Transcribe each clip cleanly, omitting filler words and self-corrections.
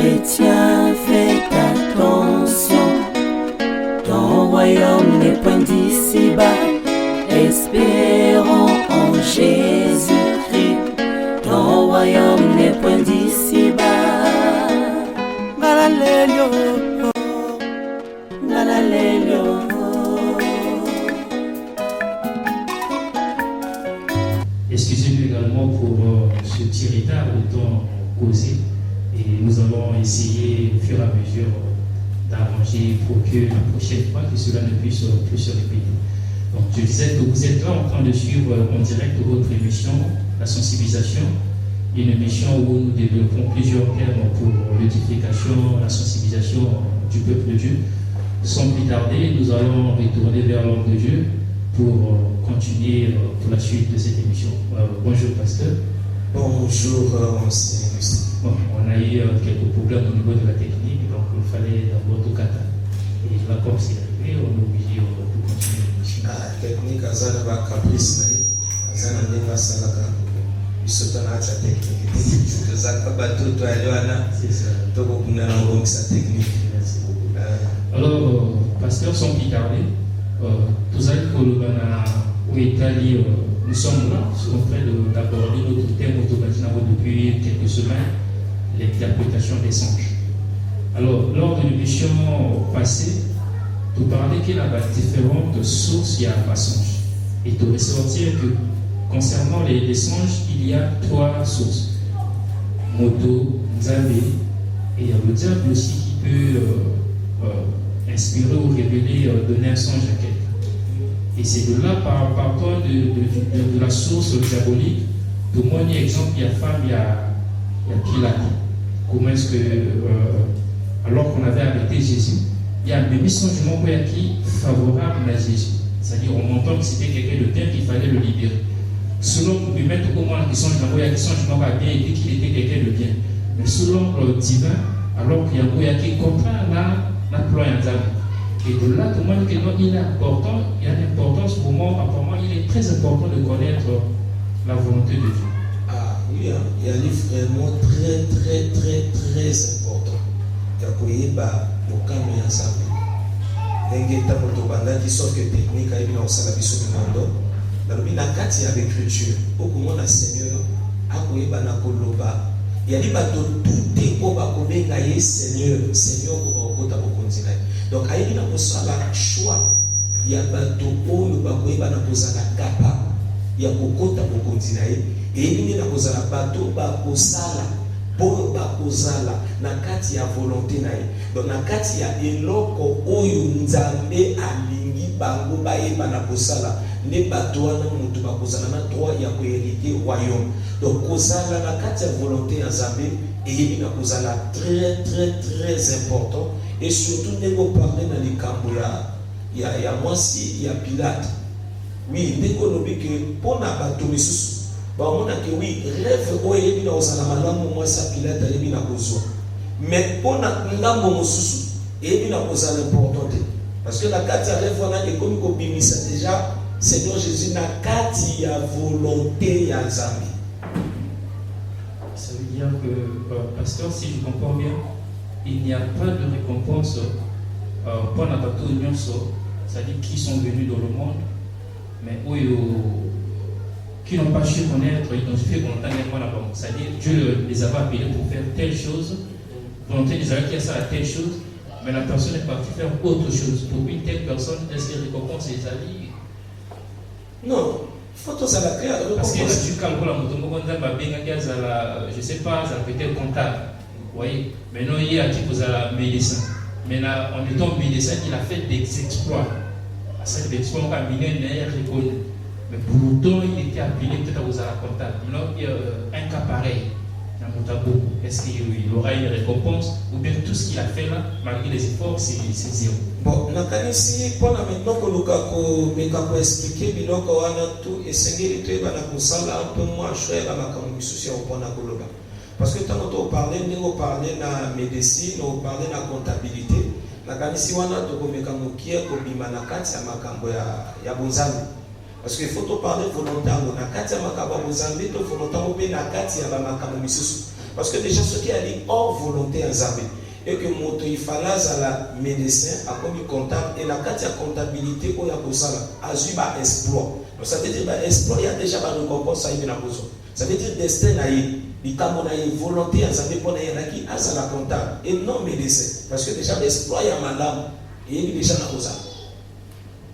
chrétien, fais attention. Ton royaume n'est point d'ici-bas. Espérons en Jésus-Christ. Ton royaume n'est point d'ici-bas. Galalelio, galalelio. Excusez-nous également pour ce petit retard de temps causé. Et nous allons essayer au fur et à mesure d'arranger pour que la prochaine fois que cela ne puisse plus se répéter. Donc je disais que vous êtes là en train de suivre en direct votre émission, la sensibilisation, une émission où nous développons plusieurs thèmes pour l'édification, la sensibilisation du peuple de Dieu. Sans plus tarder, nous allons retourner vers l'homme de Dieu pour continuer pour la suite de cette émission. Bonjour pasteur. Bonjour ancien. Bon, on a eu quelques problèmes au niveau de la technique, donc il fallait d'abord tout cater. Et là, comme c'est arrivé, on est obligé de continuer l'émission. La technique, azana va caprice naï, azana nenga salaka. Bisota na acha technique. Zaka bateau to aliwana. C'est ça. To bokuna na ngong sa technique. Merci beaucoup. Alors, pasteur, sans plus tarder, tous allez kolobana ou Italie, nous sommes là, en train d'aborder notre thème automatinabo depuis quelques semaines, l'interprétation des songes. Alors, lors de l'émission passée, tu parlais qu'il y a différentes sources, il y a un songe. Et tu ressortir que concernant les songes, il y a 3 sources. Moto, Nzambe, et il y a le diable aussi qui peut inspirer ou révéler, donner un songe à quelqu'un. Et c'est de là, partant de la source diabolique, pour moi, un exemple, il y a femme, il y a Pilate. Comment est-ce que, alors qu'on avait arrêté Jésus, il y a un même changement qui favorable à Jésus. C'est-à-dire, on entend que c'était quelqu'un de bien qu'il fallait le libérer. Selon vous mettre comment il changement va bien et qu'il était quelqu'un de bien. Mais selon le divin, alors qu'il y a un qui contraint la plan et de là, comment il est important, il y a une importance pour moi, apparemment, il est très important de connaître la volonté de Dieu. Ah oui, il y a un livre vraiment très important. Il y a quoi bah mokano ya nzambe. Ndenge ta moto bandaki sauf que technique ayi na osala biso minondo. Nalobi na kati ya l'écriture, okomona Seigneur akoyeba na koloba. Yali bato tout ko bakobenga ye Seigneur ko bakota bokonzi na ye. Donc ayi na kosala choix ya bato oyo bakoyeba na kozala capable ya kokota bokonzi na ye. Et na kozala bato bakosala po bakozala na kati ya volonté na ye. Donc na kati ya eloko oyo Nzambe alingi bango bayeba na kosala ne bato wana mutu bakozala na droit ya koheriter royaume. Donc kozala na kati ya volonté ya Nzambe et na kozala très important. Et surtout ndeko parler na likambo ya mwasi ya Pilate. Oui, ndeko lobi que pona bato misusu ba mona que oui rêve oyo yebi na ozala malamu mwasi ya Pilate yebi na kozwa. Mais pona ngambo mosusu yebi na kozala important parce que la kati ya rêve wana ekomi ko bimisa déjà Seigneur Jésus na kati ya volonté ya Nzambe. Ça veut dire que, pasteur, si je comprends bien, il n'y a pas de récompense pour la bateau nyonso, c'est-à-dire qui sont venus dans le monde, mais qui n'ont pas su connaître, ils n'ont fait volontairement la banque. C'est-à-dire Dieu les avait appelés pour faire telle chose, volonté les avait qui a ça à telle chose, mais la personne est partie faire autre chose. Pour une telle personne, est-ce qu'elle récompense les avis? Non. Faut tout ça la clair. Parce que si tu calcules la moto, je ne sais pas, ça peut être comptable. Vous voyez, maintenant il y a qui pose la médecin. Maintenant, en étant médecin, il a fait des exploits. C'est des exploits qu'on a millionnaire reconnu. Mais pour autant, il était appelé peut-être à la comptable. Maintenant, il y a un cas pareil. Est-ce qu'il aura une récompense ou bien tout ce qu'il a fait là, malgré les efforts, c'est zéro? Bon, nakanisi pona maintenant que luka expliquer biloko wana tout et sengeli to eba na kusala un peu moins cher à la commission pona koloba. Parce que tant on parler na médecine, on parler na comptabilité, nakanisi wana to komeka mukia ko bima na kati ya makambo ya bonzambe. Parce qu'il faut parler volontairement na kati ya makambo ya bonzambe to volontairement pe na kati ya makambo misusu. Parce que déjà, ce qui a dit hors volonté en Zambie, et que moto il fallait à la médecin, à comme comptable, et la carte de comptabilité, où il y a pour ça, a eu un exploit. Donc ça veut dire exploit, il y a déjà une récompense à y besoin. Ça veut dire destin, il y a une volonté en Zambie pour y à la comptable, et non médecin. Parce que déjà, l'exploit, il y a madame, et il est déjà dans le Zambie.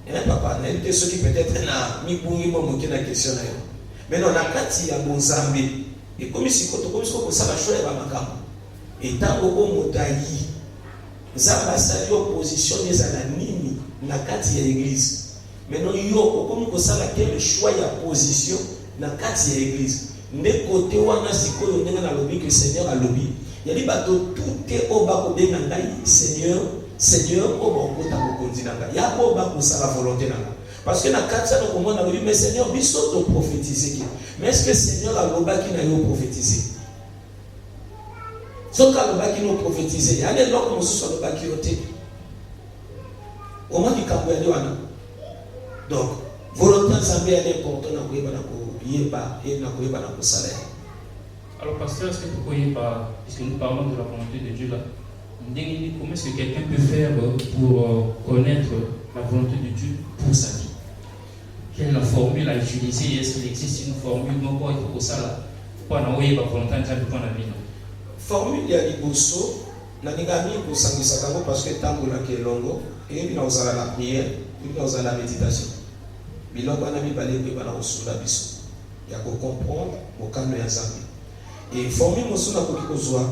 Et là, papa, il y a ceux qui peut-être n'ont pas la question. Mais non, la carte, il y a un Zambie. Et comme si on ça va choisir ma cam. Et tant que on motayi, Zamba sali opposition des anonymes na kati ya église. Maintenant yo comme on ça laquelle choix ya position na kati ya église. Ne côté wana sikoyo ndenge na lobby que Seigneur a lobby. Ya li bato tout est au bas ko benga ngai Seigneur, Seigneur au bas ko ta ko konzinanga. Ya ko ba ko ça la volonté nanga. Parce que na kati ya ko mona lobby mais Seigneur biso to prophétiser. Mais est-ce que le Seigneur a l'oba qui n'a pas prophétisé? Ce qu'il a qui n'a prophétisé, il y a des gens qui sont l'oba qui ont été. Au moins, il y a des gens. Donc, volonté ensemble est important dans le salaire. Alors, pasteur, est-ce que vous ne voyez pas, puisque nous parlons de la volonté de Dieu là, comment est-ce que quelqu'un peut faire pour connaître la volonté de Dieu pour sa vie? Quelle est la formule à utiliser? Est-ce qu'il existe une formule? Non, quoi, il faut que ça là. Pour en envoyer la volonté de Dieu pour la vie. Formule, il y a des bossos. Nanigami pour s'engager parce que tant que la longo et puis nous allons la prière, puis nous allons la méditation. Biloko on a mis balé que bana osula biso. Il y a qu'on comprendre au calme ya Nzambe. Et formule mosuna ko kikozwa.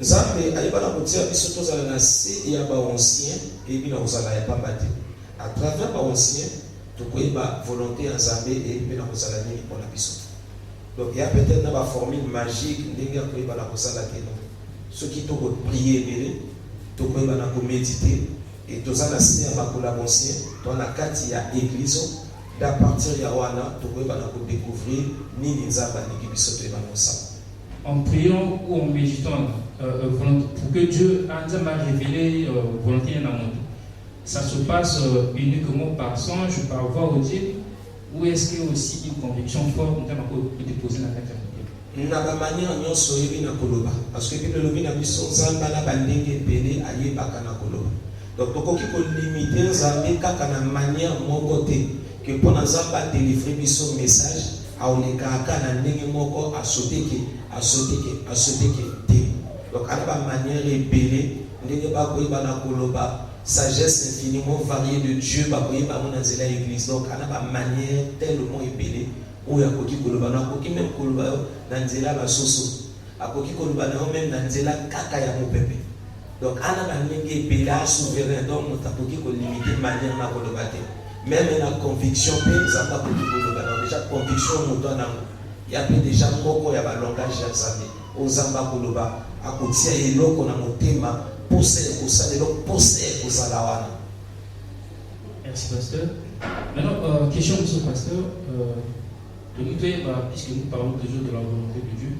Nzambe ayebana kotia biso to zala na se ya ba ancien et puis nous allons ya pambate. À travers ba ancien la volonté en Zambie et puis la Rosalani pour la biso. Donc il y a peut-être une formule magique ceux qui t'ont prié, t'ont méditer et tous en assis à ma collaboration dans la carte il y a église d'à partir de Yawana t'ont découvrir ni les arbres ni qui biso en priant ou en méditant pour que Dieu a révélé volonté dans mon monde. Ça se passe uniquement par songe, par voix audible, ou est-ce qu'il y a aussi une conviction forte de déposer la carte? Na ba manière nyonso yebi na koloba parce que le lobby na biso nzamba na bandenge pele ayebaka na koloba. Donc tokoki ko limiter nzambe kaka na manière moko te que pour nzamba délivrer biso message aoneka na ndenge moko asoteke te. Donc ala ba manière epele ndenge ba koyeba na koloba sagesse infiniment variée de Dieu ba koyeba mona nzela église. Donc ala ba manière tellement épelée où ya koki koloba na koki même koloba na nzela ba soso akoki koloba na même na nzela kaka ya mopepe. Donc ana ba ndenge epelé souverain donc motakoki ko limiter manière na koloba te. Même na conviction pe zamba koki koloba na déjà conviction moto na ya pe déjà moko ya ba langage ya Nzambe ozamba koloba akotia eloko na motema. Merci pasteur. Maintenant, question monsieur pasteur, puisque nous parlons toujours de la volonté de Dieu,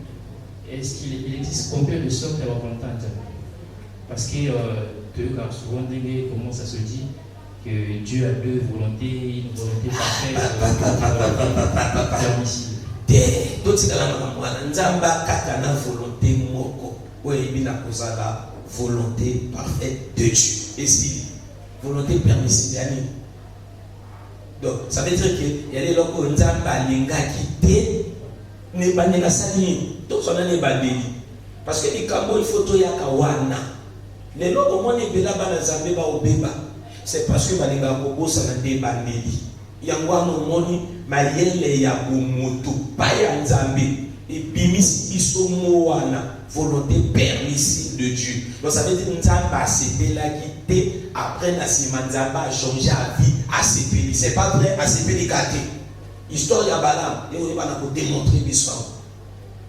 est-ce qu'il existe combien de sortes de la volonté de Dieu? Parce que souvent comment ça se dit que Dieu a deux volontés, une volonté parfaite, volonté parfaite de Dieu. Et si volonté permissive, donc ça veut dire qu'il y a des gens qui ont quitté ne pas ne sali donc ça n'est pas délit parce que les cambo il faut to ya kawana les gens au moins ne bela bana Nzambe ba obeba c'est parce que balinga kobosa na de bandeli yangwa no moni mayele ya bomoto pa ya Nzambe et bimisi biso moana volonté permissive de Dieu. Donc ça veut dire que Nzamba a cédé la quitté après Nassima Nzamba a changé à vie à cédé. C'est pas vrai à cédé gâté. Histoire ya Balaam et on va pour démontrer l'histoire.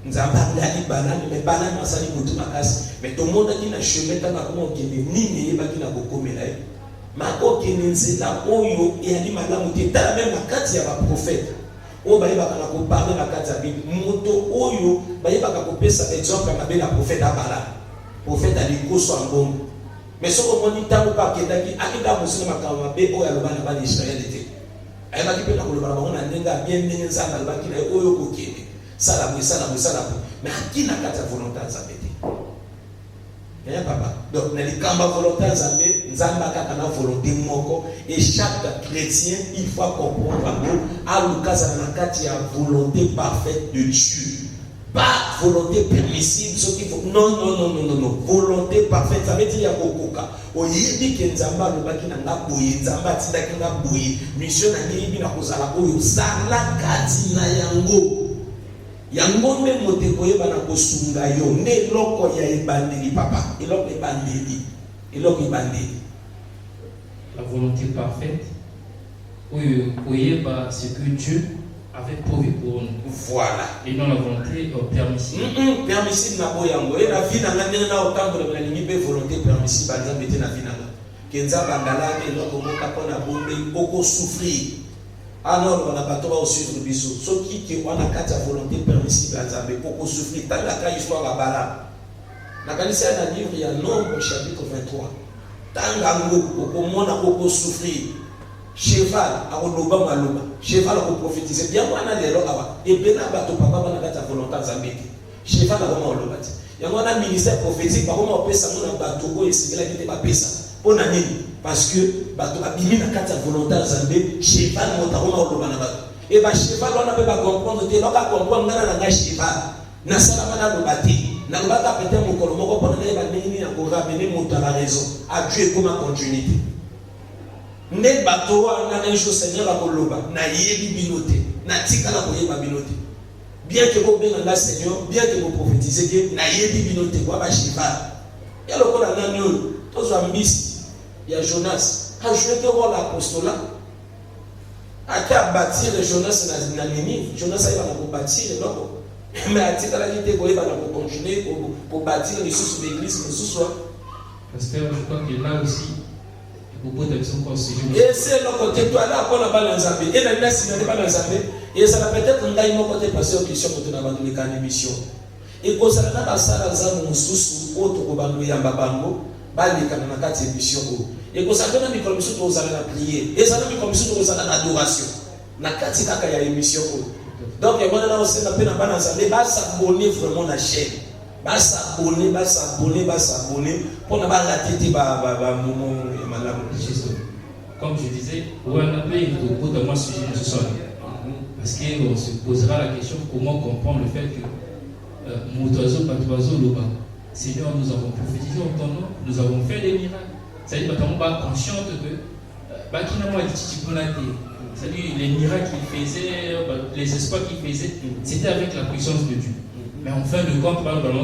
Nzamba a dit Balaam mais Balaam a sali mutu makasi mais tout le monde qui na chemin ta comment qui ni ba qui na kokome là. Mako qui nzela oyo et a dit malamu te ta même la carte ya ba prophète. O bayeba kana ko parler la carte ya Bible moto oyo bayeba ka ko pesa exemple na bela prophète Balaam. Prophète a dit koso ambongo mais ce qu'on dit tango pa kendaki akida musina makama be oyo alobana ba Israël était ayeba ki pena ko lobana bango na ndenga bien ndenga Nzamba alobaki na oyo ko kende sala bu mais qui n'a qu'à sa volonté à s'arrêter. Papa. Donc, dans les camps volonté à s'arrêter, nous avons la volonté moko et chaque chrétien, il faut comprendre à l'occasion de la volonté parfaite de Dieu. Pas volonté permissible, ce qu'il faut. Non. Volonté parfaite, ça veut dire qu'il y a beaucoup de cas. Au yébi que Nzamba le baki n'a bouillé, Nzamba tida qui n'a bouillé, mission n'a yébi n'a kozala oyo, sala kati na yango. Yango me mote koye bana kosunga yo, ne loko ya ebandeli papa, eloko ebandeli. La volonté parfaite, oui, c'est que Dieu avait prévu pour nous. Voilà. Et non la volonté permissible. Permissible na boyango. Et la vie n'a pas na autant de la limite volonté permissible par exemple était na vie na. Kenza bangala et l'autre mot kapona bombe beaucoup souffrir. Alors on a pas trop suivre biso. Ce qui on a quatre volonté permissible à Nzambe beaucoup souffrir. Tant la histoire à bala. Na kanisa na livre il y a Nombre chapitre 23. Tant gango beaucoup mona beaucoup souffrir. Cheval a oloba maloba cheval a prophétiser bien wana lelo aba et bena bato papa bana kata volonté nzambeki cheval a oloba ti yango na ministère prophétique ba koma opesa mona bato ko esengela kite ba pesa pona nini parce que bato abimi na kata volonté nzambe cheval mota koma oloba na bato et ba cheval wana pe ba comprendre te loka comprendre ngana na cheval na sala mana lo bati na lobaka peut-être mon kolomoko pona na ba nini na ko ramener mon à la raison à Dieu comme continuité. Ne bato wana na jo Seigneur akoloba na yebi binote na tika na koyeba binote bien que ko benga na Seigneur bien que ko prophétiser que na yebi binote kwa ba cheval ya lokola nani oyo tozwa mbisi ya Jonas a joué que rôle apostolat aka bâtir Jonas na Ninive Jonas a va ko bâtir loko mais atika la lité koyeba na ko continuer ko bâtir les sources d'église que ce soit parce que je crois que là aussi et c'est le côté toi là qu'on a pas l'ensemble et la nation n'est pas l'ensemble et ça va peut-être qu'on gagne mon côté passer aux questions que tu n'as pas donné qu'à l'émission et pour ça là ça là ça mon sous autre ko bandu ya babango bali kana na kati émission et pour ça donne mi commission to za na prier et ça na mi commission to za na adoration na kati kaka ya émission donc il y a là aussi na pena bana ensemble ba s'abonner vraiment la chaîne ba s'abonner pour ne pas rater moment comme je disais, on a appelé au bout de moi sujet de ce soir. Parce qu'on se posera la question comment comprendre le fait que Moutazo, Patoizo, Loba, Seigneur, nous avons prophétisé en ton nom, nous avons fait des miracles. C'est-à-dire que nous sommes conscients que les miracles qu'il faisait, les espoirs qu'il faisait, c'était avec la puissance de Dieu. Mais en fin de compte, par exemple,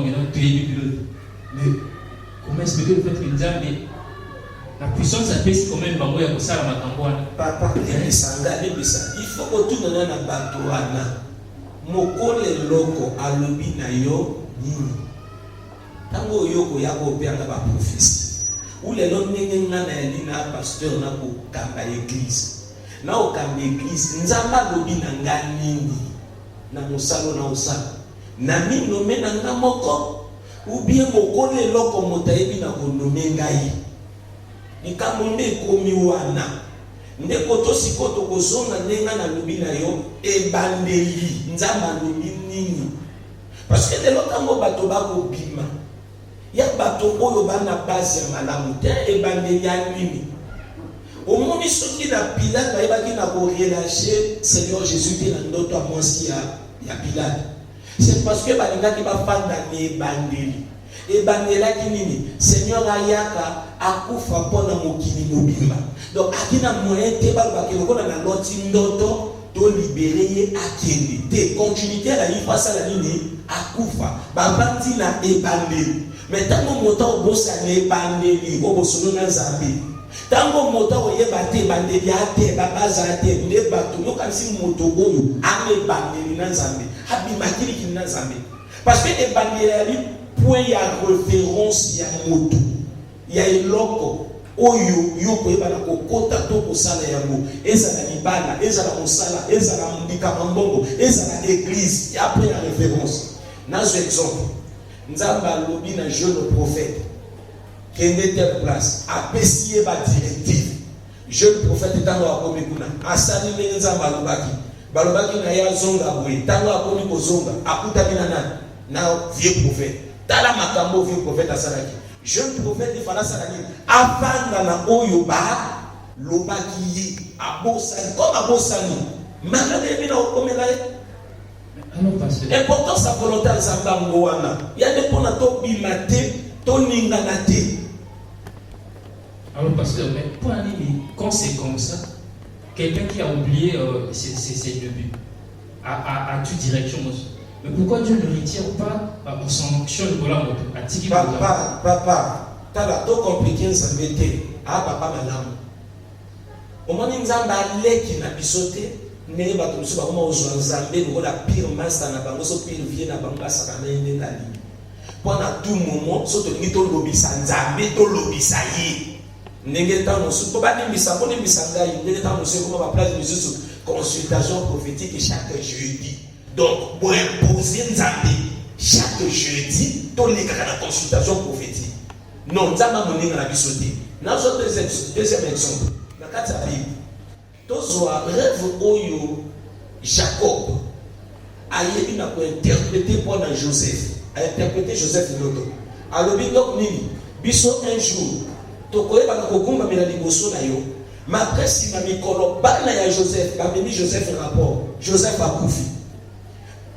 mais comment expliquer le fait que Nzambe la puissance a pèse quand même bango ya kosala makambo wana papa esanga lebisa il faut que tout nana na bato wana mokole loko alobi na yo nini tango yoko ya ko peanga ba prophétie ou les longs ndenge ngana ya lina pasteur na ko kamba église na o kamba église nzamba lobi na ngani na musalo na usala na mino mena nga moko ou bien mokole loko motayebi na ko nomengai nikamunde komi wana ndeko to sikoto kozonga nenga na lobi na yo ebandeli nzamba lobi nini parce que de l'autre bato bako bima ya bato oyo bana base ya malamu te ebandeli ya nini omoni soki na Pilate bayebaki na ko relâcher Seigneur Jésus te na ndoto amonsi ya Pilate c'est parce que balingaki bafanda ne ebandeli ebandelaki nini Seigneur ayaka akufa pona mokili mobimba donc akina moyen te balobaki lokola na loti ndoto to libere ye akende te continuité la yifra sala nini akufa babandi na ebandeli mais tango moto obosa na ebandeli obosono na Nzambe tango moto oyeba te ebandeli ate babaza te nde bato yokanisi moto oyo amebandeli na Nzambe abimakili kini na Nzambe parce que ebandeli point ya référence ya moto ya eloko oyo yoko ebana kokota to kosala yango ezala libala ezala mosala ezala mbika mbongo ezala église ya point ya référence nazo exemple Nzamba alobi na jeune prophète kende telle place apesi ba directive jeune prophète tango akomi kuna asali ndenge Nzamba alobaki balobaki na ya zonga boye tango akomi kozonga akutaki na nani na vieux prophète. Tala makambo vieux prophète à Salaki. Jeune prophète il fallait Salaki. Avant na oyoba loba qui abosani comme abosani. Malade bina okomelaye. Important sa volonté à Zambango wana. Il y a des pona to bimate to ninganate. Alors pasteur, mais pour aller quand c'est comme ça, quelqu'un qui a oublié ses débuts, à toute direction, mais pourquoi Dieu ne retire pas en sanction de la moto? Papa, t'as la to compliqué ça m'était. Ah papa madame. Au moment où Nzamba qui n'a bisoté, ne ba to so ba ko zo Nzambe ngo la pire master na bango so pire vie na bango sa kana ine na li. Pendant tout moment, so to ngi to lobisa Nzambe to lobisa yi. Ndenge tano so ko ba ni misa ko ni misa ngai ndenge tano so ko ba place de consultation prophétique chaque jeudi. Donc, pour imposer Nzambe chaque jeudi, tous les cas de consultation prophétique. Non, Nzamba moni na bisoté. Dans ce deuxième exemple, dans la Bible, tous rêve oyo Jacob a yebi na ko interpréter pour Joseph, a interpréter Joseph l'autre. Alors donc nini, biso un jour, to koyeba na kokumba mela liboso na yo. Ma presse ma mikolo bana ya Joseph, ba memi Joseph rapport. Joseph a koufi.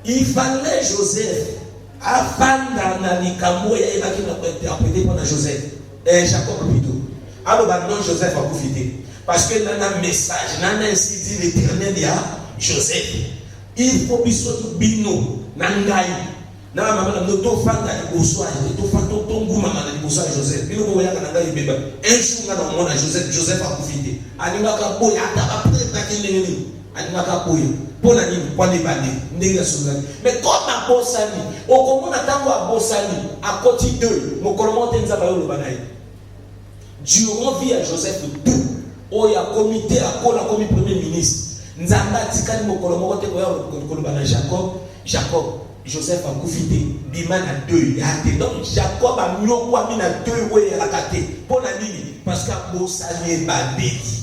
Il fallait Joseph avant dans likambo ya ebaki na interpréter pour Joseph. Jacob plutôt. Alors maintenant Joseph a profité. Parce que dans un message, dans un ainsi dit l'Éternel ya Joseph. Il faut biso bino nangai. Na mama na to fanda liboso a to fato tongu mama na liboso a Joseph. Bino ko ya kana ngai beba. Un jour na mona Joseph a profité. Aninga ka boya ata ba prêtre kineni. Aninga ka boya. Pona nini kwa ne bande ndenge sungani. Mais comme a bosani, okomona tango a bosani à côté de mokolomo tenza ba yo lobanayi. Durant vie à Joseph tout o ya comité à kola comme premier ministre. Nzamba tikani mokolomo te ko ya kolobana Jacob Joseph a profité bima na deux ya te. Donc Jacob a mioko ami na deux we ya kate. Pona nini parce que bosani bandeki.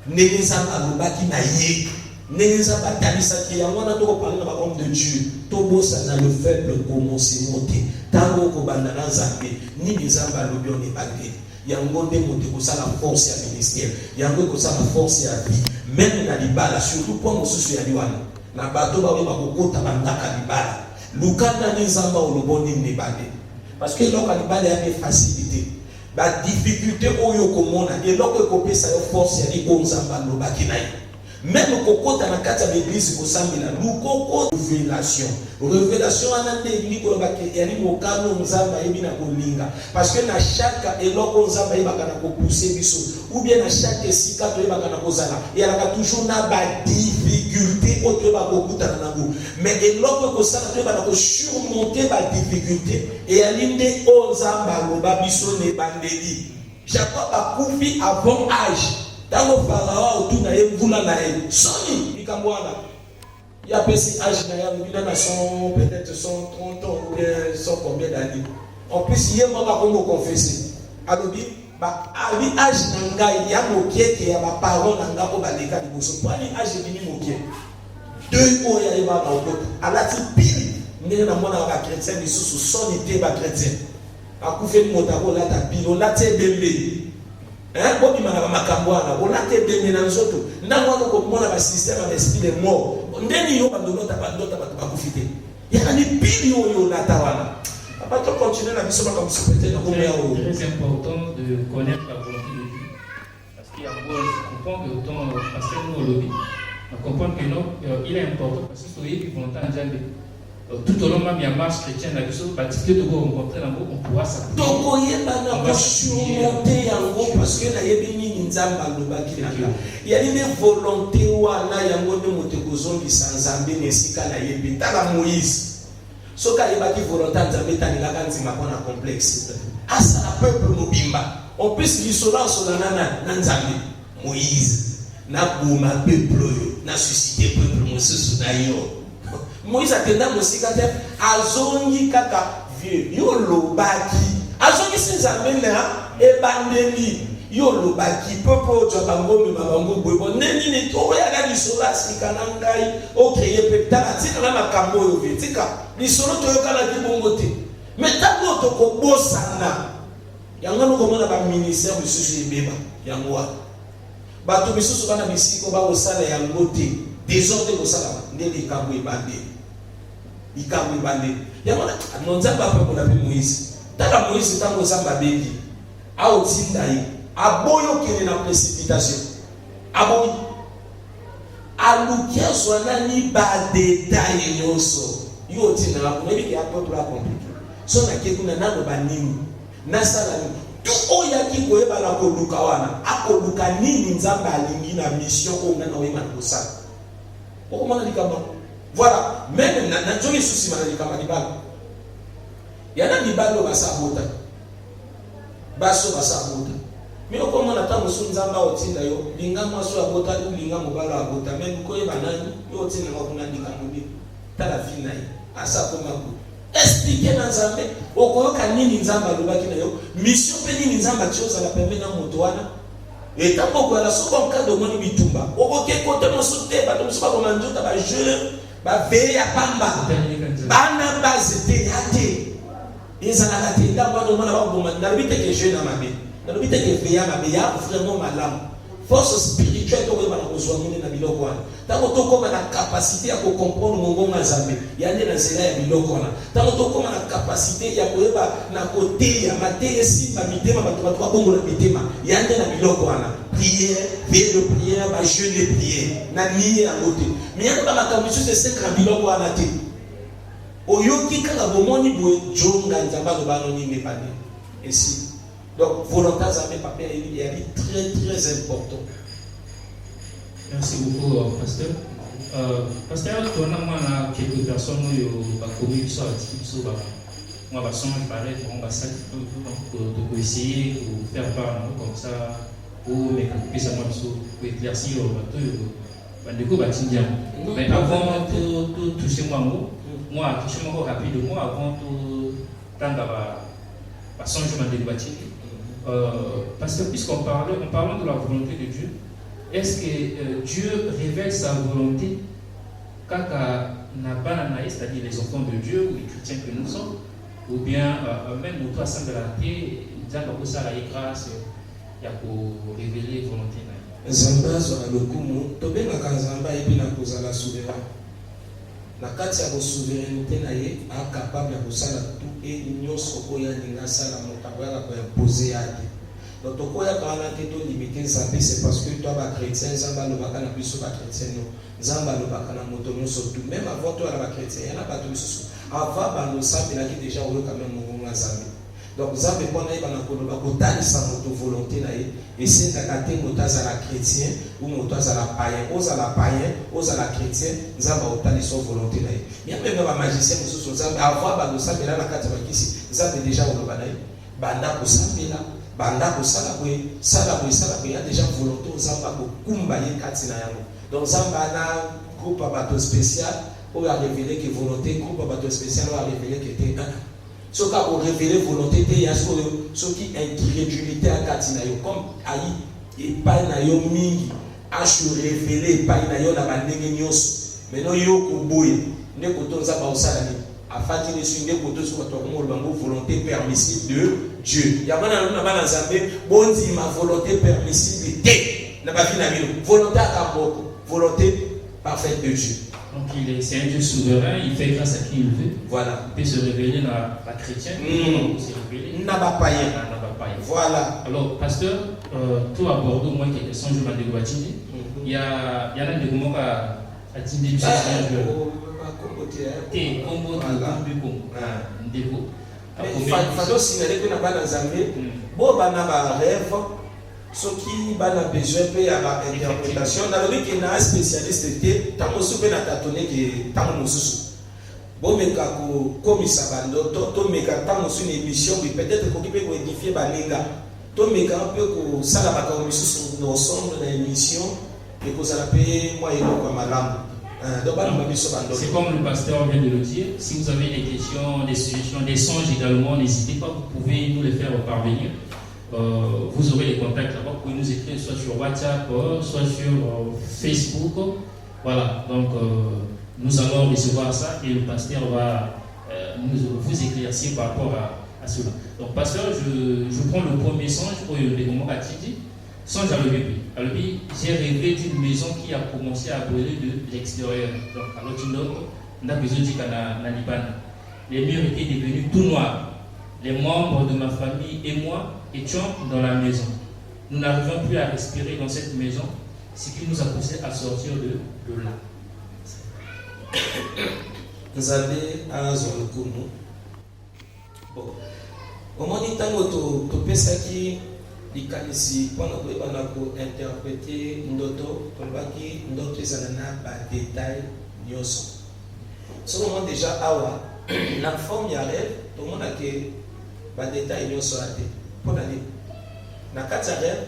Ndenge nzamba lobaki na ye. N'ayez pas tanisaki yango na to parler na ba homme de Dieu to bossa na le faible commencement tango ko banda na Nzambe ni Nzamba lobi on est bagé yango nde mote ko sala force ya ministère yango ko sala force ya vie même na libala surtout pour mosusu ya liwana na bato ba ko kota bandaka libala lukana ni Nzamba oloboni ne bagé parce que l'homme libala ya facilité ba difficulté oyo ko mona et l'homme ko pesa yo force ya li ko Nzamba lobaki na ye. Même le coco dans la carte de l'église, le coco révélation en anglais, parce que dans chaque éloko nzamba ibakana ko pousser biso ou bien dans chaque sikato ibakana ko zala il y a toujours na ba difficulté autre ba ko kutana nango mais éloko ko sala to ba ko surmonter ba difficulté et alinde o nzamba loba biso ne bandeli Jacob a coufi avant âge. Dans le pharaon, autour de la na Soni, il y a petit âge, il y a peut-être 130 ans ou bien 100 combien d'années. En plus, il y a un confessé. Alors, ali âge nanga, il y a un qui est ma parole nanga pour les cas de Bosso. Pour ali âge, il y a un deux ans, il y a un à la tipili, il y a un chrétien, il y a son été chrétien. A couvert le motabo, là, ta pile, on l'a bébé. Bobi mara makambwana olate benye na nzoto ndango ko komona ba système ba esprit de mort ndeni yo bandolota ba kufite ya ni pili yo na tawana papa to continuer na biso comme ça peut-être na komya o. Très important de connaître la volonté de Dieu parce qu'il y a comprendre que autant parce que nous lobby on comprend que non il est important parce que soyez qui volonté en Nzambe. Tout au long même il y a marche chrétienne là biso baptisé de go rencontrer là on pourra s'appuyer. Donc yeba na ko surmonter yango parce que na yebi ni Nzamba lobaki na il y a une volonté wana yango de mote kozongi sans Nzambe nesika na yebi tala Moïse soka yebaki volonté Nzambe tanila kanzima kona complexe asa la peuple mobimba on peut se dissonance na Nzambe Moïse na boma peuple na susciter peuple mosusu na yo Moïse a tenu à Mosikate, Azongi Kaka, vieux, Yolo Baki, Azongi Senzamena, et Bandeli, yo lobaki popo jo bango me bango boybo neni ne to ya ga lisola sikana ngai o créer pepta tika na makambo yo vetika lisolo to yo kana ki bongo te mais tango to ko bosana yango no komona ba ministère bisusu ebeba yango wa bato bisusu kana bisiko ba osala yango te désordre ko sala ndeli kambo ibande ikambo ibande yango na nzamba pa ko na Moïse taka Moïse tango samba bengi a otinda aboyo kene na précipitation aboyi alukia zwana ni ba détail nyonso yo otinda na ko ebi ya peuple a compliqué so na kekuna nano banini na sala ni tu oya ki koyeba na koluka wana akoluka nini nzamba alingi na mission o ngana oyeba na kosala o komana likamba voilà même na nzoki susi mana likamba libala yana libalo basabota baso basabota mais au comment attend musu nzamba otinda yo linga mwaso abota linga mobala abota même koyeba nani yo otinda ngakuna ndika mubi tala vina yi asa koma ku expliquer na nzambe okoyoka nini nzamba lobaki na yo mission pe nini nzamba tioza la pembe na moto wana etambo kwa la soko nkado moni bitumba okoke kote mosote ba to soba ko manjota ba jeune ba ve ya pamba bana bazete yate ezana la tenda mwana mwana ba bomba na bite ke jeune na mabe na bite ke ve ya mabe ya vraiment malamu force spirituelle to weba na kozwa mune na biloko wana tango to koma na capacité ya ko comprendre mongo na nzambe yande na zela ya biloko wana tango to koma na capacité ya koyeba na kote ya mate simba mitema bato bato babongo na mitema yande na biloko wana prière veille de prière ba jeûne de prière na nié ya côté mais yanda ba makambiso se sekra biloko wana te oyoki kala bomoni boye jonga nzamba lobano ni mepane ainsi. Donc, volontaire, ça fait papier, il est très très important. Merci beaucoup, pasteur. Pasteur, tu as quelques personnes qui ont commis ça, moi, je vais parler, on va essayer de faire part comme ça, pour éclaircir le bateau. Mais avant de toucher moi, toucher moi rapidement, avant de changement de bâtiment. Parce que puisqu'on parle de la volonté de Dieu, est-ce que Dieu révèle sa volonté kaka na bananaï, c'est-à-dire les enfants de Dieu ou les chrétiens que nous sommes, ou bien même nous trois saints de la terre, Dieu a ça la grâce, il y a pour révéler la volonté. Zamba zwa lokumu, tobenga kanzamba ebi na kozala souverain. Na kati ya souveraineté na ye a capable ya kosala tout et nyonso oyo alinga sala moto akoyaka koimpose yake. Donc tokoya kana te to limiter nzambe, c'est parce que toi ba chrétien nzambe alobaka na biso ba chrétien no nzambe alobaka na moto nyonso tout, même avant toi la ba chrétien yana bato biso avant ba no sabela ki déjà oyo quand même mo nzambe. Donc nzambe pona ye bana koloba kotalisa moto volonté na ye et c'est à côté moto azala chrétien ou moto azala païen, ozala païen, ozala chrétien, nzamba otalisa volonté na ye. Bien même ba magicien mosusu nzambe avant ba no sabela na kati ba kisi nzambe déjà oloba na ye banda ko sabela banda ko sala ko ya déjà volonté nzamba ko kumba ye kati na yango. Donc nzamba na groupe bato spécial ou a révélé que volonté groupe bato spécial ou a révélé que était ce qui a révélé volonté, il y a ce qui incrédulité à Katinayo, comme Aïe et Painayo Mingi, a révélé Painayo na Bandenios, mais non yo Kuboy, ne coton Zaba Salami, a fatigué sur des coteaux sur votre volonté permissible de Dieu. Il y a un Zambé, bon dit ma volonté permissible de n'a pas vu la volonté à Kaboko, volonté parfaite de Dieu. Donc c'est un Dieu souverain, il fait grâce à qui il veut. Voilà. Il peut se révéler dans la chrétienne, il peut se révéler n'a pas païen. Voilà. Alors, pasteur, tout à Bordeaux, moi, qui est sans jour de Guatini, il y a un des moments à Tindé du Seigneur. Et Combo, Ndebo. Il faut signaler que nous avons dans Zambie, bon, on a un rêve. Ce qui a besoin de l'interprétation, dans le qu'il y a un spécialiste, tant que na tâtonné que tant que bon, mais comme il s'abandonne, to mais tant que une émission, peut-être qu'on peut édifier Balinga, to mais un peu que ça la va comme nous ensemble dans l'émission et que ça la paye moi et moi comme madame. C'est comme le pasteur vient de le dire. Si vous avez des questions, des suggestions, des songes également, n'hésitez pas, vous pouvez nous les faire parvenir. vous aurez les contacts là-bas. Vous pouvez nous écrire soit sur WhatsApp, soit sur Facebook. Voilà, donc nous allons recevoir ça et le pasteur va vous éclaircir par rapport à cela. Donc, pasteur, je prends le premier songe pour le moment à Titi. Songe à l'Obi. J'ai rêvé d'une maison qui a commencé à brûler de l'extérieur. Donc, à l'autre, on a besoin de Liban. Les murs étaient devenus tout noirs. Les membres de ma famille et moi étions dans la maison. Nous n'arrivions plus à respirer dans cette maison, ce qui nous a poussé à sortir de là. Vous avez un zone. Bon. Au moment où tu penses qui likanisi pendant que on a interpréter ndoto tolbaki ndoto ezana ba détail nyoso. Ce moment déjà awa la forme ya rêve tout le monde a que ba détail nyoso ate pour aller na kati ya rêve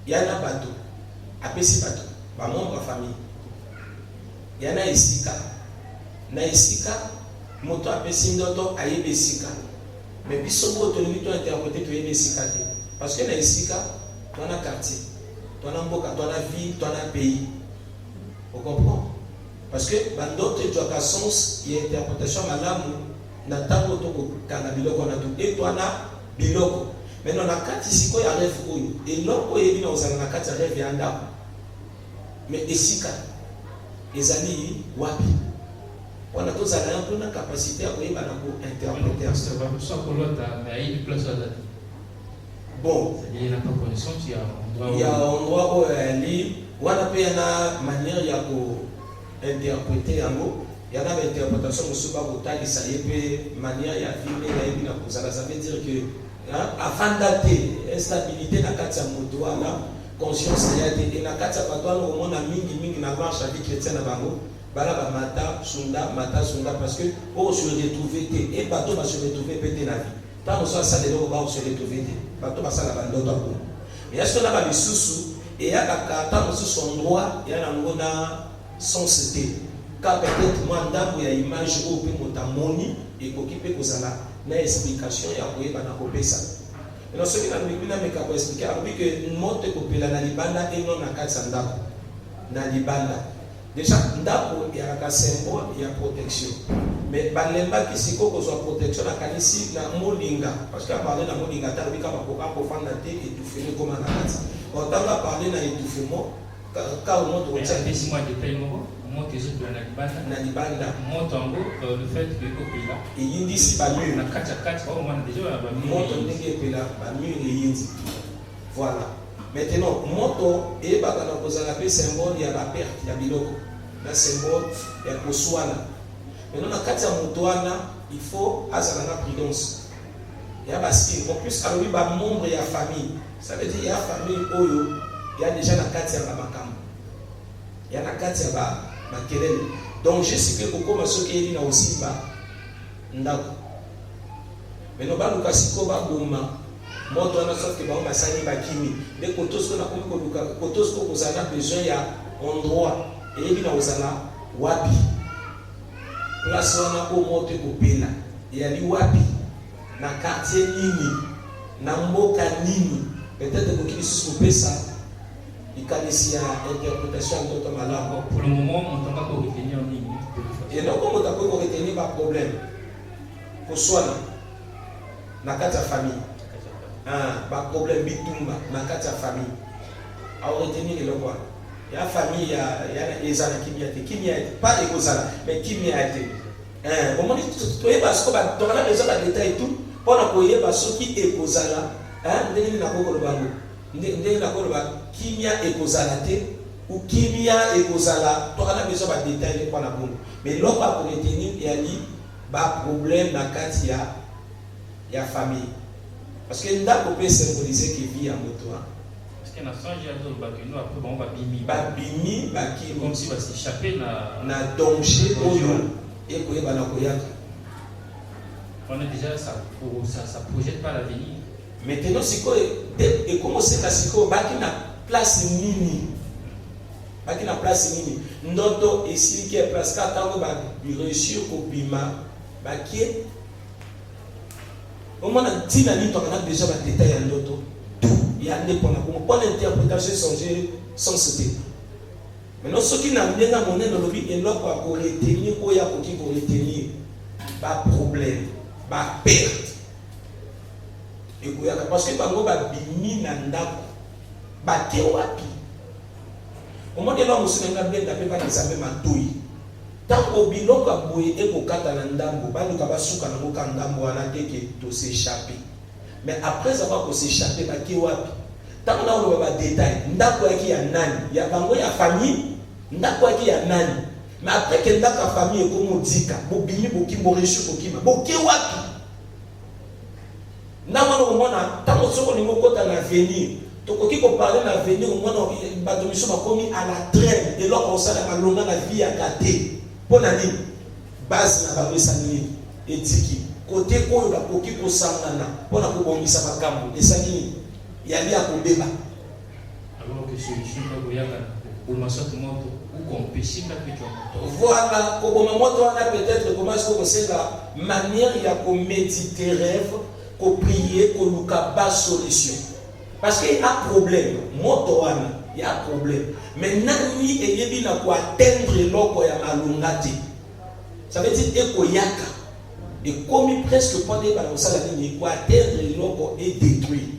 yana bato apesi bato ba membre famille yana esika na esika moto apesi ndoto ayebe esika mais biso bo to ni to interpréter to yebe esika te. Parce que dans Isika, tu as un quartier, tu as un mboka, tu as une ville, tu as un pays. Vous comprenez? Parce que dans d'autres, tu as un sens, il y a une interprétation malamu, na tango to kana biloko na tout et tu as biloko. Mais dans la carte ici, il y a un rêve et l'autre il y a une carte rêve et un dame. Mais Isika, les amis, wapi. On a tous une capacité à interpréter. C'est pas pour ça que l'autre a eu une place à la. Bon, il n'y a pas de connaissance, il y a un endroit où elle lit, où on a une manière d'interpréter en mot. Il y a une interprétation de ce que ça y est, manière de filmer, ça veut dire que avant d'aller, instabilité dans la carte la conscience et la carte on a mis na marche avec chrétien na bango, bala mata sunda parce que pour se retrouver et bateau va se retrouver pété la vie. Tant que ça les gens vont se retrouver bateau va ça la bande d'autres. Et est-ce qu'on a pas bisusu et il y a quand on son droit il y a ngona son cité. Car peut-être moi ndambo ya image au pe motamoni et occupé kozala na explication ya koyeba na kopesa. Et donc ce qui n'a pas pu expliquer que moto kopela na libanda et non na kati ndako. Na libanda. Déjà ndako il y a un symbole il y a protection. Mais balemba qui siko kozwa protection na kanisi na molinga parce que parler na molinga ta bika ba ko fanda te étouffé comme na kati. On t'a parlé na étouffement car on doit dire des mois de paye moi que je peux na libanda montango le fait que kopela et yindi si ba mur na kati au moins déjà ba mur monto ndenge pela ba mur et yindi voilà maintenant moto et ba kana kozala pe symbole ya ba perte ya biloko na symbole ya koswana. Maintenant na kati ya moto wana il faut azala na prudence ya ba style en plus alors ba membre ya famille ça veut dire ya famille oyo ya déjà na kati ya makambo ya na kati ya ba makelele donc je sais que kokoma soki eli na osimba ndako maintenant ba luka siko ba boma moto wana sauf que ba basani ba kimi de kotosko na komi ko luka kotosko ko zana besoin ya endroit et ebi na ozala wapi place wana ko moto kopela yali wapi na quartier nini na mboka nini peut-être ko kisi kopesa ikanisi ya interprétation de ton malade. Pour le moment on t'a pas retenir en ligne et donc on t'a pas retenir pas problème pour soi na kati ya famille ba problème bitumba na kati ya famille a retenir le quoi ya famille ya ezana kimia pas ekozala mais kimia été au moment tu es parce que dans la maison la détail tout pendant que yeba soki ekozala ndenge na kokolo bango ndenge na kokolo ba kimia ekozala te ou kimia ekozala to kana besoin ba détail pour la bombe mais l'homme va pour retenir et ali ba problème na kati ya famille parce que ndako peut symboliser que vie en moto parce que na songe ya zo ba kino après bon ba bimi ba ki comme si va s'échapper na danger oyo et koyeba na koyaka on est déjà ça projette pas l'avenir. Maintenant siko et comment c'est la siko baki na place nini ndoto ici qui est presque tango ba réussir ko bima baki Au moins, si on a déjà des détails en d'autres, tout, il y a des points. Pour l'interprétation sans sauter. Maintenant, ceux qui n'ont rien à monnaie dans le vie, ils n'ont pas pour retenir, ou il y a pour retenir, pas problème, pas perte. Et parce que bango ba bimi na ndako, ba ke wapi. Au moins, les gens qui ont bien tapé, ils savent matouille. Tant que biloko aboye et kokata na ndambo, ba luka ba suka na boka ndambo wana teke to s'échapper. Mais après avoir s'échapper, ba ke wapi. Tant que on va détail, ndako yaki ya nani, ya bango ya famille, ndako yaki ya nani. Mais après que ndako ya famille ko modika, bo bimi bo ki bo rechu ko kima, bo ke wapi. Ndamano mona, tant que soko ningo kota na venir. Tokoki ko parler na venir au moins bato miso bakomi à la traîne et là on sala malonga na vie à gâter pona nini base na ba esani etiki côté oyo bakoki ko sangana pona ko bongisa makambo esani ya lia ko beba alors que solution ka boyaka pour masatu moto ou compécher ka picho voilà ko boma moto ana peut-être comment est-ce que c'est la manière ya ko méditer rêve ko prier ko luka ba solution. Parce qu'il y a un problème, il y a un problème. Mais nani et na ko atteindre loko ya malungati. Ça veut dire eko yaka. Et comme presque pas des balans ça la ligne ko atteindre loko et détruire.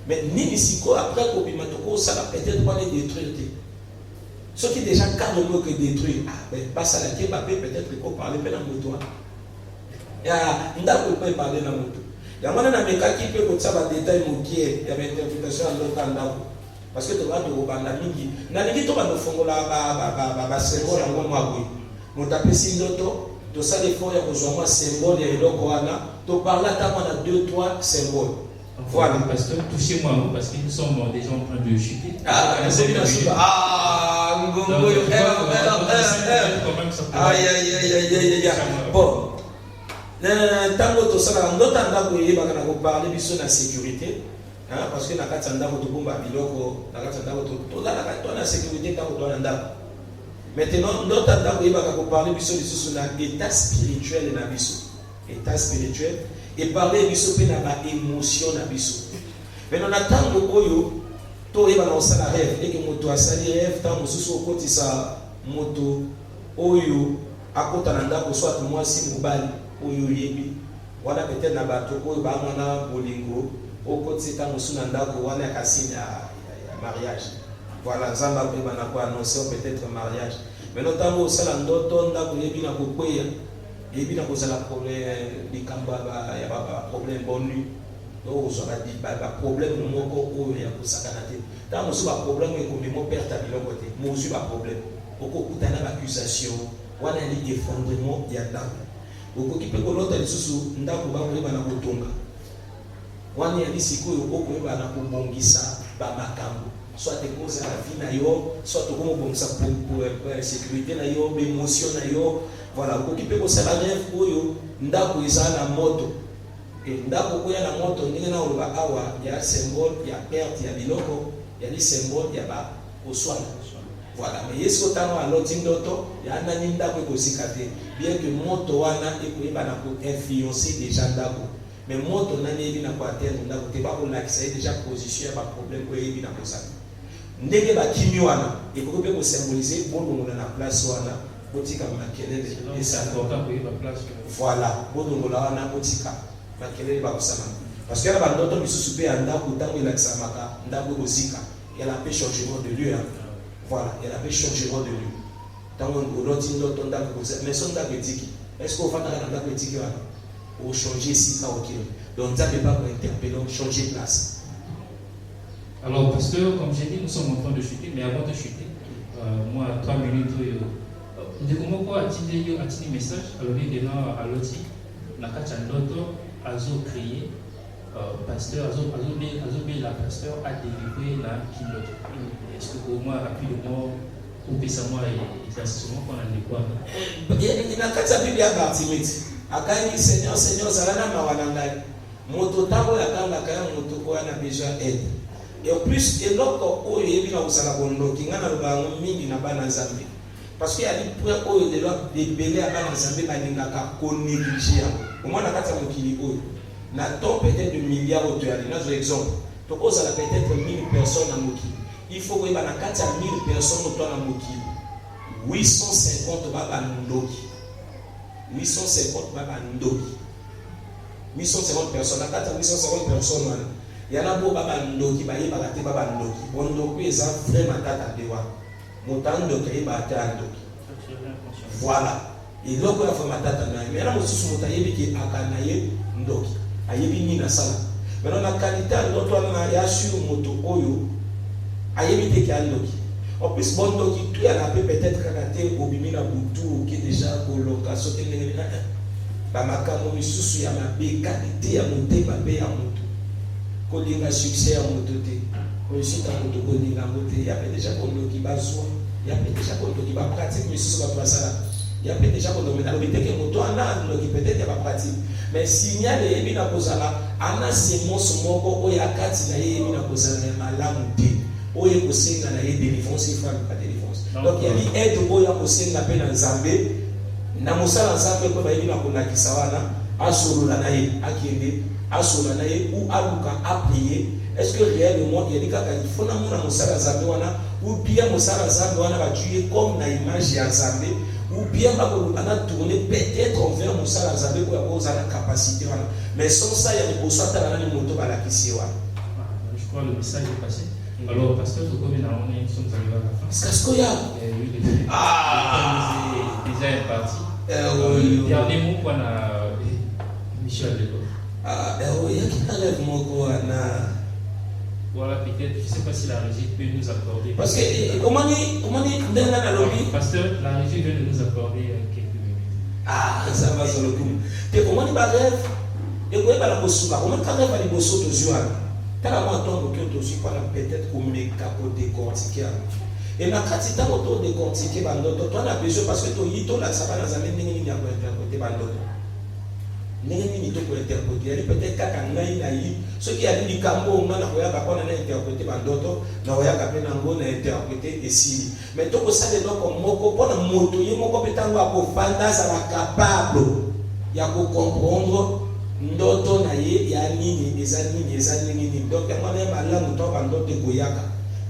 Mais ni siko après ko bimatoko ça la peut-être pas les détruire. Ceux qui déjà carrément que détruire, ben pas ça la qui va peut-être qu'on parler maintenant moto. Ya ndako peut parler dans moto. Il y a un qui peut être un détail moqué, il y a une interprétation à l'autre endroit. Parce que tu vas te reprendre la migi. Dans les guides, tu vas te faire un symbole en moi. Nous tapons si l'auto, tu sais des fois, il y a un symbole, il y a tu parles à 2-3 symboles. Voilà. Parce que touchez-moi, parce que nous sommes déjà en train de chuter. Bon. Tango to sala ndota ndako yeba kana ko parler biso na sécurité parce que na kati ndako to bomba biloko na kati ndako to la sécurité tango to na ndako maintenant ndota ndako yeba ko parler biso na état spirituel na biso état spirituel et parler biso pe na ba émotion na biso maintenant na tango oyo to yeba na sala rêve et que moto asali rêve tango susu okotisa moto oyo akota na ndako soit moi si mobali oyo yebi wana peut-être na bato oyo ba mwana bolingo okotika musuna ndako wana kasi ya mariage voilà nzamba pe bana ko annoncer peut-être mariage mais notamment au sala ndoto ndako yebi na kokweya yebi na kozala problème likamba ya ba problème bonu donc ozala di ba problème moko oyo ya kosakana te tant musu ba problème ekomi mo perte à biloko te musu ba problème okokutana ba accusation wana ni effondrement ya ndako okoki pe kolota lisusu ndako bakoyeba na kotonga wani ya lisiko oyo okoyeba na kobongisa bamakambo soit ekozala vie na yo soit okomobongisa pour sécurité na yo émotion na yo voilà okoki pe kosala rêve oyo ndako ezala na moto ndako koya na moto ndenge na oloba awa ya symbole ya perte ya biloko ya li symbole ya ba koswana. Voilà, mais est-ce que tu as un autre ndoto, il y a un ndako ekosika te, bien que moto wana ekoyeba na ko influencer déjà ndako. Mais moto nani ebi na ko atteindre ndako te ba ko lakisa déjà position ya ba problème ko ebi na kosaka. Ndenge ba kimi wana ekoki pe ko symboliser bonongo na place wana botika makelele et ça important ko yeba place. Voilà, bonongo la wana botika makelele ba kosama. Parce que ba ndoto misusu pe ndako tango elakisa maka ndako kosika. Il y a la paix changement de lieu. Voilà, il y avait changement de lieu. Tant qu'on rôtit notre ndako, mais son ndako éthique. Est-ce qu'on va dans la ndako éthique ou changer si ça ok. Donc ça ne peut pas interpeller, changer de place. Alors pasteur, comme j'ai dit, nous sommes en train de chuter, mais avant de chuter, moi 3 minutes, de comment quoi attirer un message, alors il est là à l'autre, la kachandoto, azo crier. Pasteur, la pasteur a délivré la pilote. Est-ce que pour moi, rapidement, pour que ça moi éclaircissement qu'on a dit quoi? Il n'a qu'à s'appeler à Bartimite. À quand Seigneur, Zalana Mawanangai. Moto Tabo la Kanga, Moto Koana déjà aide. Et en plus, et l'autre, oh, il y a une Salabondo, qui n'a pas mis na Bana Zambé. Parce qu'il y a des points où il y a des bélés à Bana Zambé, mais il n'a qu'à négligé. Au moins, on a qu'à s'appeler. Nathan peut-être de milliards d'auteurs. Par exemple, donc on a peut-être 1000 personnes à Moki. Il faut que y ait 1000 personnes autour de Moki. 850 baba ndoki. 850 baba ndoki. 850 personnes. La 850 personnes. Il y en a beaucoup baba ndoki, baba ndoki. Bon ndoki est un vrai matata dewa. Montant ndoki bata ndoki. Voilà. Et donc on a fait matata na. Mais là aussi sur montagne qui akanaye ndoki. Ayebi ni na sala. Maintenant la qualité ndoto na ya sur moto oyo. Ayebi te ki ndoki. En plus bon ndoki tout ya na peut-être kakaté obimi na butu qui déjà koloka sote ndenge na. Ba makambo misusu ya mabe qualité ya monte mabe ya moto. Kolinga succès à mototé. Réussite à moto kolinga moté. Il y a déjà qu'on qui va soi. Il y a déjà qu'on qui va pratique mais ce soit pas ça. Il y a déjà qu'on doit mettre que moto ana qui peut-être pas pratique. Mais signal et bien à cause là, ana semence moko o ya kati na ye bien à cause là malamu té. O ye kosenga na ye délivrance il faut pas délivrance. Donc il y a aide o ya kosenga pe na Nzambe. Na mosala Nzambe ko ba ye na konakisa wana asolola na ye akende asola na ye ou aluka a prier. Est-ce que réellement il y a des cas il faut na mona mosala Nzambe wana ou bien mosala Nzambe wana ba tuer comme na image ya Nzambe ou bien on a tourné peut-être envers mosala Nzambe pour avoir la capacité wana. Mais sans ça il y a des choses à la moto ba la kisi wana. Je crois le message est passé. Alors pasteur Tokobi na on est sommes arrivés à la fin. Est-ce que ya déjà est parti. Dernier mot pour Michel Leko. Il y a qui rêve moko na. Voilà, peut-être, je ne sais pas si la régie peut nous accorder. Parce que, comment dit, dans la lobby. Pasteur, la régie vient de nous accorder quelques minutes. Ah, ça va sur le coup. Et comment dit, bah, rêve, et quoi, bah, la bosse, comment dit, rêve, à l'imbosso de Joanne. T'as la moitié de aussi, peut-être, qu'on met capot décortiquer. Et ma quantité de décortiquer, bah, toi, on a besoin, parce que toi, il y a ça va dans un mène, il y a un côté, bah, nini to ko interpréter peut-être kaka ngai na yi ce qui a dit kambo ngana ko ya ka kona na interpréter bandoto na ko ya ka pe na ngo na interpréter esili mais to ko sale donc moko pona moto ye moko petango ko fantaza la capable ya ko comprendre ndoto na ye ya nini eza nini donc ngana mala muto bandoto ko yaka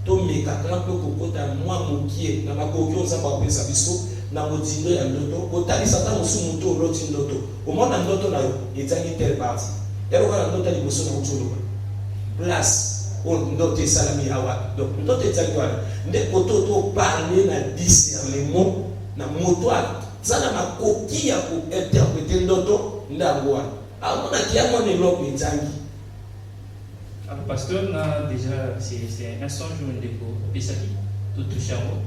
to meka kana pe ko kota mwa mokie na makokyo za ba pesa biso na motindo ya ndoto kotalisa ta mosu muto oloti ndoto omona ndoto na yo ezangi tel parti yalo kana ndoto ni boso na utuluka place on ndoto esalami awa donc ndoto ezangi wana nde koto to parler na discernement na moto zana makoki ya ko interpréter ndoto ndango wana amona kiamo ne loko ezangi. Alors pasteur na déjà c'est un songe ou un déco pisaki tout toucher en haut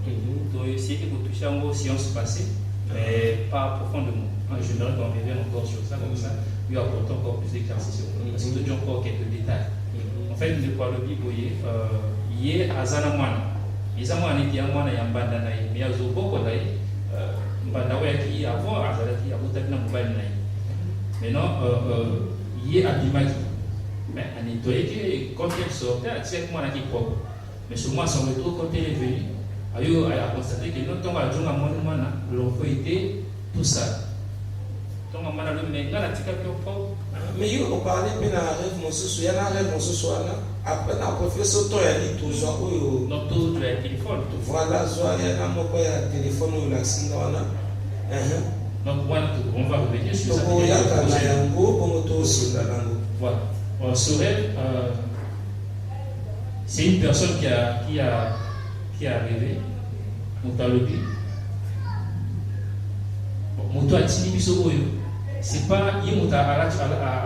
to essayer de toucher en haut séance passée mais pas profondément. J'aimerais qu'on revienne encore sur ça comme ça lui apporter encore plus d'éclaircissements parce que tu as encore quelques détails. En fait le quoi le biboye hier azana mwana izamwa ni dia mwana ya mbanda na ye mais azoboko na ye mbanda wa ki avant azalaki abotaki na mobile na ye maintenant hier abimaki mais on nettoyait que quand elle sortait elle disait comment on a qui propre mais sur moi son retour quand elle est venue elle a constaté que notre temps à Djonga Mwana l'enfant était tout ça donc on m'a dit mais là la tika qui propre mais il on parlait bien à rêve mon sous ya na rêve mon sous après na professeur to ya dit toujours oyo non tout le téléphone voilà soit ya na moko ya téléphone ou la singa wana donc on va revenir sur ça donc ya kana yango pour moto sur la langue voilà. Sorel, c'est une personne qui a rêvé, Moutalobi. Mouto a tini biso oyo. C'est pas il a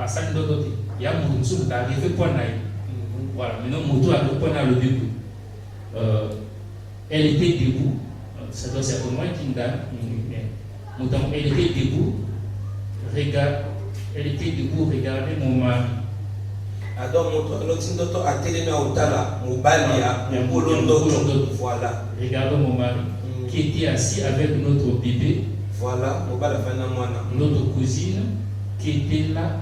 sali dodote. Il y a Moutou qui a rêvé pour naï. Voilà. Maintenant Mouto a le point à le début. Elle était debout. Ça doit être au moins une dame. Mouton, elle était debout. Elle était debout. Regardez mon mari. Alors, l'autre a télé à Otala, Mobalia, voilà. Regardons mon mari qui était assis avec notre bébé. Voilà, notre cousine qui était là.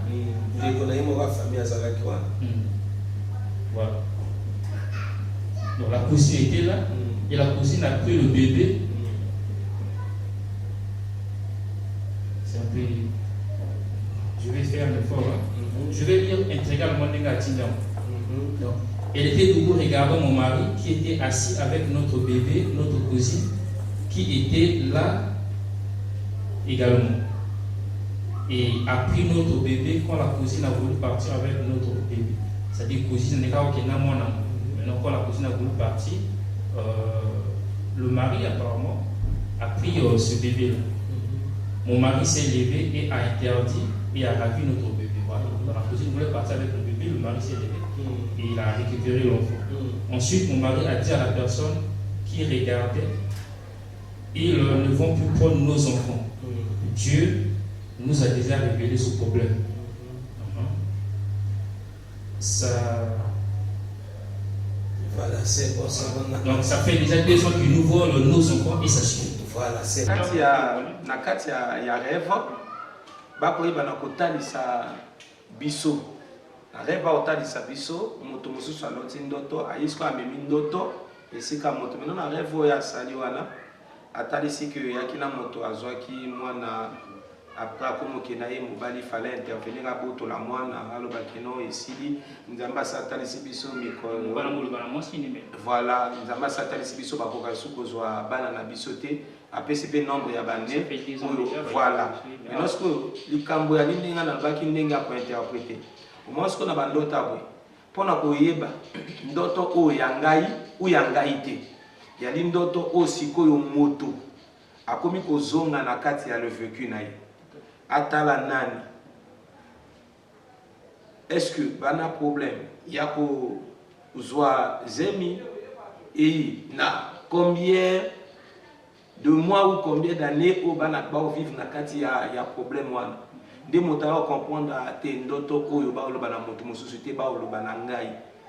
Voilà. Donc la cousine était là et la cousine a pris le bébé. C'est un peu. Je vais faire un effort. Je vais Donc, elle était debout regardant mon mari qui était assis avec notre bébé, notre cousine, qui était là également. Et a pris notre bébé quand la cousine a voulu partir avec notre bébé. C'est-à-dire cousine n'est pas au Kenya. Maintenant, quand la cousine a voulu partir, le mari apparemment a pris ce bébé-là. Mon mari s'est levé et a interdit et a ravi notre bébé. Voilà. La cousine voulait partir avec le bébé, le mari s'est levé et il a récupéré l'enfant. Ensuite, mon mari a dit à la personne qui regardait, ils ne vont plus prendre nos enfants. Dieu nous a déjà révélé ce problème. Ça... Voilà, c'est bon, ça va. Donc ça fait déjà 2 ans qu'ils nous volent nos enfants et ça suit. Voilà, c'est bon. Na kati ya rêve bakoyeba na kotalisa biso na rêve otalisa biso moto mosusu aloti ndoto ayisko amemi ndoto esika moto meno na rêve oyo asali wana atalisi ke yaki na moto azwaki mwana après akomoke na ye mobali fallait intervenir abotola mwana alobaki no esili nzambe asatalisi biso mikolo voilà nzambe asatalisi biso bakoka su kozwa bana na biso te apesi mpe nombre ya bane voilà mais lorsque likambo ya ndenge nalobaki ndenge akointerprete omonsko na bandoto abwe mpona koyeba ndoto oyo ya ngai oyo ya ngai te yali ndoto oyo sikoyo moto akomi kozonga na kati ya le vécu na ye atala nani est-ce que bana problème ya kozwa zemi et na combien de mois ou combien d'années au bana ba vivre na kati ya problème wana nde moto a comprendre te ndoto oyo ba oloba na moto mosusu te ba oloba na ngai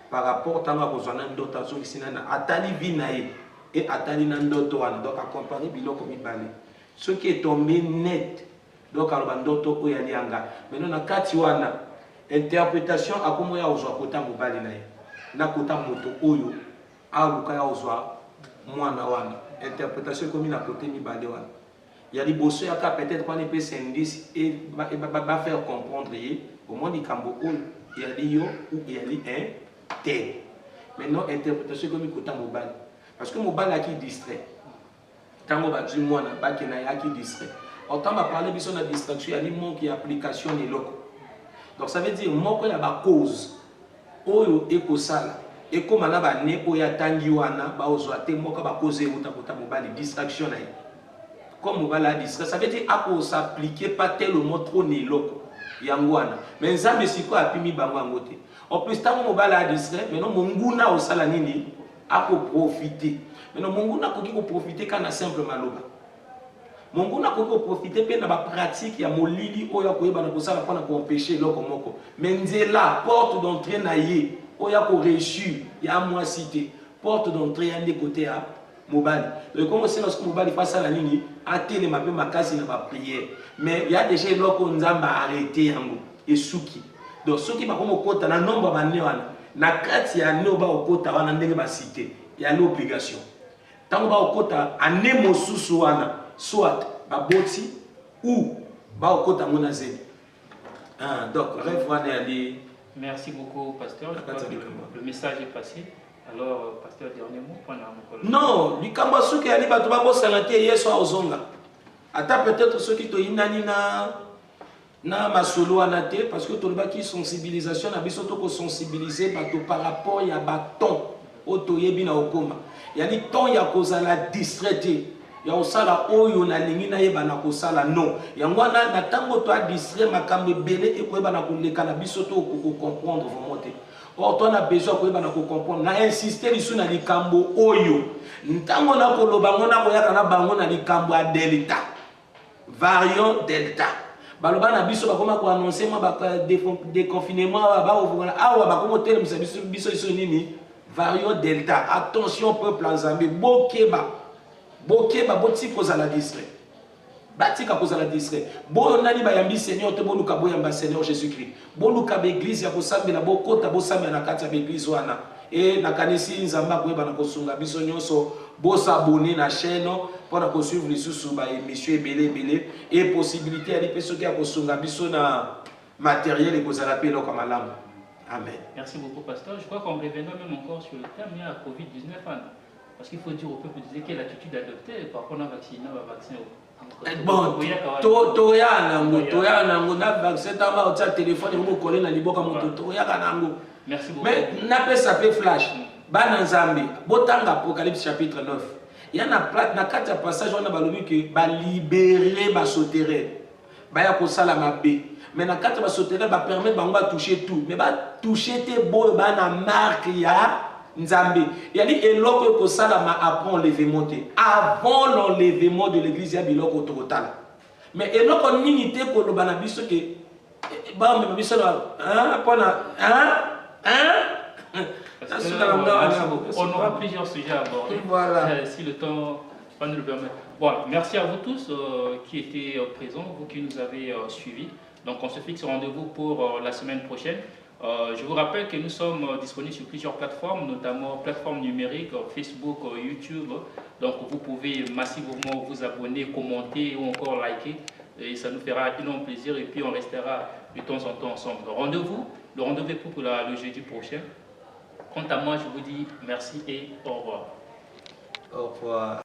par rapport tanga kozwa na ndoto azokisina na atali vi na ye et atali na ndoto wana donc a comparer biloko mibale ce qui est tombé net donc aloba ndoto oyo ali anga maintenant na kati wana interprétation akomo ya ozwa kota mobali na ye na kota moto oyo aluka ya ozwa mwana wana interprétation comme na côté mibale wana ya liboso ya ka peut-être quand peut s'indice et va faire comprendre ye au moins likambo oyo ya liyo ou ya li un tel maintenant interprétation comme kota mobali parce que mobali a qui distrait tango ba du mwana ba ki na ya qui distrait autant va parler biso na distraction ya li manque application ni loko donc ça veut dire moko ya ba cause oyo ekosala ekoma na ba ne oyo atangi wana ba ozwa te moko ba cause uta kota mobali distraction na ye comme mobali a distrait ça veut dire ako s'appliquer pas tellement trop ni loko yango wana mais nzambe siko apimi bango ngote en plus tango mobali a distrait mais non monguna osala nini ako profiter mais non monguna koki ko profiter kana simple maloba monguna koki ko profiter pe na ba pratique ya molili oyo koyeba na kosala pona ko empêcher loko moko mais nzela porte d'entrée na ye oyo ko réussir ya moi cité porte d'entrée ya de côté à mobali donc comment c'est lorsque mobali face à la ligne a télé ma pe makasi na ba prière mais il y a déjà loko nzamba arrêter yango et suki donc soki ba komo kota na nombre ba ne wana na kati ya no ba okota wana ndenge ba cité ya l'obligation tango ba okota ane mosusu wana soit baboti ou ba okota mona zeli donc rêve wana ali. Merci beaucoup pasteur, je crois que le message est passé. Alors pasteur, dernier mot pour la non likambo suki ali bato ba bosala te yeso azonga ata peut-être ceux qui to inani na masolo wana te parce que toloba ki sensibilisation na biso to ko sensibiliser bato par rapport ya baton oto yebi na okoma yani ton ya kozala distraité ya osala oyo na lingi na yeba na kosala non yango wana na tango to a distrait makambe belé e koyeba na koleka na biso to ko comprendre vraiment te or to na besoin koyeba na ko comprendre na insister lisu na likambo oyo ntango na koloba ngona koyaka na bango na likambo ya delta variant delta baloba na biso bakoma ko annoncer moi ba déconfinement ba ovona awa bakoma tele biso nini variant delta attention peuple nzambe bokeba boti kozala distrait batika kozala distrait boyo nani bayambi Seigneur te boluka boyamba Seigneur Jésus-Christ boluka ba église ya kosambela bokota bosambela na kati ya église wana et na kanisi nzamba koyeba na kosunga biso nyonso bosabone na chaîne pour na suivre lisusu ba émission ebele et possibilité ya lipeso ki ya kosunga biso na matériel ekozala pe loka malamu Amen. Merci beaucoup, pasteur. Je crois qu'en revenant même encore sur le thème, il y a Covid-19. Parce qu'il faut dire au peuple quelle attitude adopter par rapport à vacciner, vaccin. Bon, toya nango na vaccin tamba au téléphone ngo coller na liboka moto toya nango. Merci beaucoup. Mais n'a pas ça peut flash. Bana Nzambe, botanga Apocalypse chapitre 9. Il y a na kati passage on a balobi que ba libérer ba sauter. Ba ya ko sala mabe. Mais na kati ba sauter ba permettre ba ngba toucher tout. Mais ba toucher te bo ba na marque ya Nzambe. Il y a dit eloko ko sala ma après l'enlèvement. Avant l'enlèvement de l'église ya biloko total. Mais eloko nini te ko lo bana biso que ba me biso hein pona on aura plusieurs sujets à aborder. Voilà. Si le temps nous le permet. Voilà. Merci à vous tous qui étaient présents, vous qui nous avez suivis. Donc on se fixe rendez-vous pour la semaine prochaine. Je vous rappelle que nous sommes disponibles sur plusieurs plateformes, notamment plateformes numériques, Facebook, YouTube. Donc vous pouvez massivement vous abonner, commenter ou encore liker. Et ça nous fera énorme plaisir et puis on restera de temps en temps ensemble. Le rendez-vous est pour le jeudi prochain. Quant à moi, je vous dis merci et au revoir. Au revoir.